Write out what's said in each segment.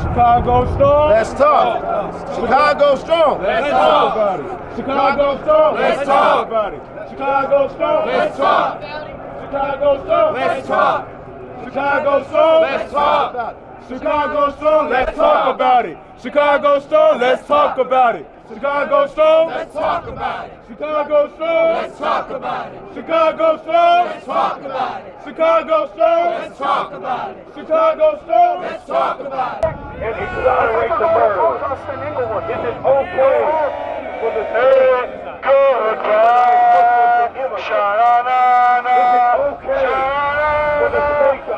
Chicago strong. Let's talk. Chicago strong. Let's talk about it. Chicago strong. Let's talk about it. Chicago strong. Let's talk. Chicago strong. Let's talk. Chicago strong. Let's talk. Chicago strong. Let's talk about it. Chicago strong. Let's talk about it. Chicago strong. Let's talk about it. Chicago strong. Let's talk about it. Chicago strong. Let's talk about it. Chicago strong. Let's talk about it. Chicago strong. Let's talk about it. And exonerate the murderer. Is it okay for the third goodbye? Sha-na-na-na. Is it okay for the state to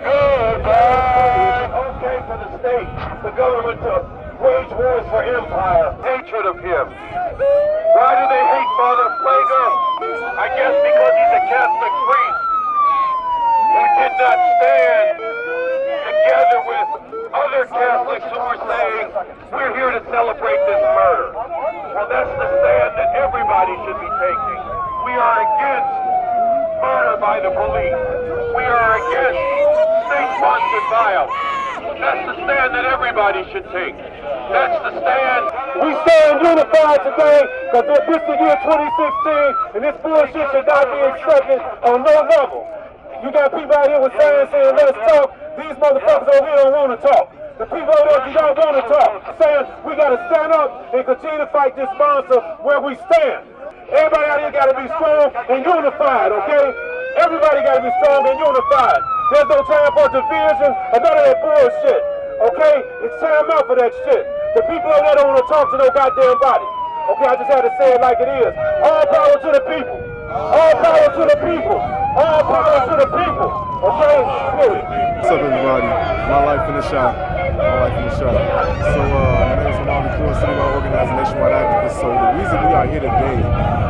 goodbye? Is it okay for the state, the government to wage wars for empire? Hatred of him. Why do they hate Father Plago? I guess because he's a Catholic priest who did not stand together with other Catholics who were saying, we're here to celebrate this murder. Well, that's the stand that everybody should be taking. We are against murder by the police. We are against state-sponsored violence. That's the stand that everybody should take. That's the stand. We stand unified today because this is the year 2016 and this bullshit should not be accepted on no level. You got people out here with signs saying, let's talk. These motherfuckers over here don't want to talk. The people over there don't want to talk. Saying we got to stand up and continue to fight this monster where we stand. Everybody out here got to be strong and unified, okay? Everybody got to be strong and unified. There's no time for division or none of that bullshit, okay? It's time out for that shit. The people over there don't want to talk to no goddamn body. Okay, I just had to say it like it is. All power to the people. All power to the people. All power to the people. Okay? What's up, everybody? My life in the shot. My life in the shot. So, my name is Lamon, citywide organizing nationwide activist. So, the reason we are here today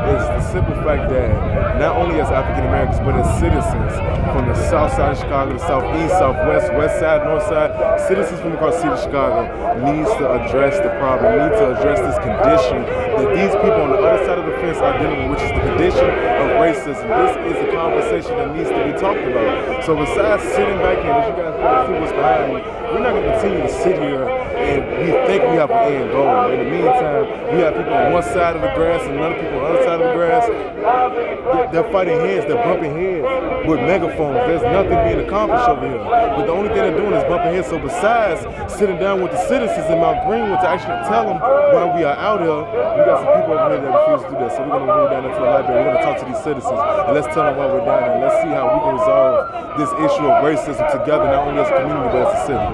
is the simple fact that not only as African Americans, but as citizens from the south side of Chicago, the southeast, southwest, west side, north side, citizens from across the city of Chicago needs to address the problem, need to address this condition that these people on the other side of the fence are dealing with, which is the condition of racism. This is a conversation that needs to be talked about. So besides sitting back here, as you guys can see what's behind me, we're not going to continue to sit here and we think we have an end goal. In the meantime, we have people on one side of the grass and other people on the other side of the grass. They're fighting heads, they're bumping heads with megaphones. There's nothing being accomplished over here. But the only thing they're doing is bumping heads. So besides sitting down with the citizens in Mount Greenwood to actually tell them why we are out here, we got some people over here that refuse to do that. So we're going to move down into the library. We're going to talk to these citizens and let's tell them why we're down there. Let's see how we can resolve this issue of racism together, not only as a community, but as a city.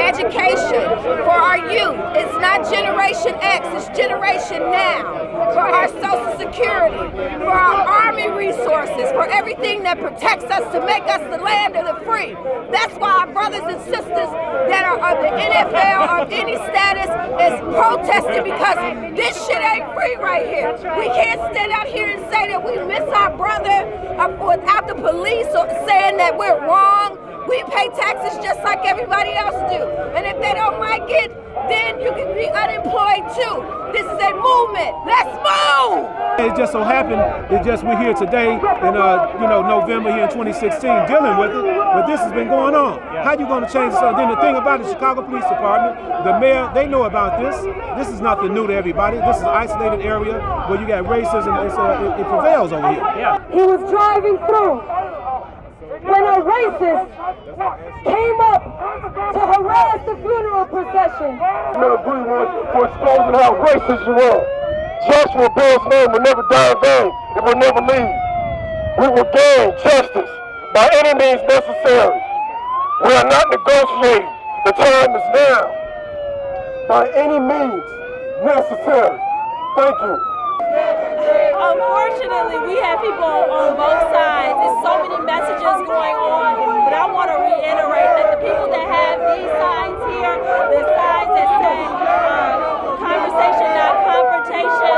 Education for our youth. It's not Generation X, it's Generation Now. For our Social Security, for our Army resources, for everything that protects us to make us the land of the free. That's why our brothers and sisters that are of the NFL or of any status is protesting, because this shit ain't free right here. We can't stand out here and say that we miss our brother without the police saying that we're wrong. We pay taxes just like everybody else do. And if they don't like it, then you can be unemployed too. This is a movement. Let's move! It just so happened that we're here today in November here in 2016 dealing with it, but this has been going on. How you going to change this? Then the thing about the Chicago Police Department, the mayor, they know about this. This is nothing new to everybody. This is an isolated area where you got racism, and so it prevails over here. Yeah. He was driving through when a racist came up to harass the funeral procession. No Greenwood for exposing how racist you are. Joshua Bill's name will never die in vain. It will never leave. We will gain justice by any means necessary. We are not negotiating. The time is now. By any means necessary. Thank you. Unfortunately, we have people on both sides. There's so many messages going on, but I want to reiterate that the people that have these signs here, the signs that say conversation, not confrontation,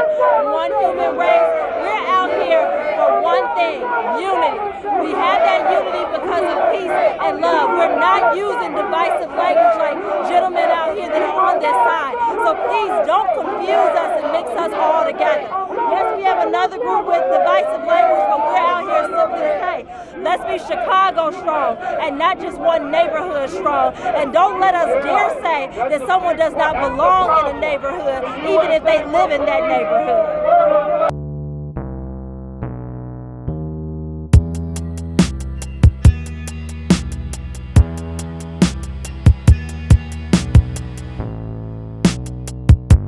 one human race, we're out here for one thing, unity. We have that unity because of peace and love. We're not using divisive language like gentlemen out here that are on this side. So So please don't confuse us and mix us all together. Yes, we have another group with divisive language, but we're out here simply to say, let's be Chicago strong and not just one neighborhood strong. And don't let us dare say that someone does not belong in a neighborhood, even if they live in that neighborhood.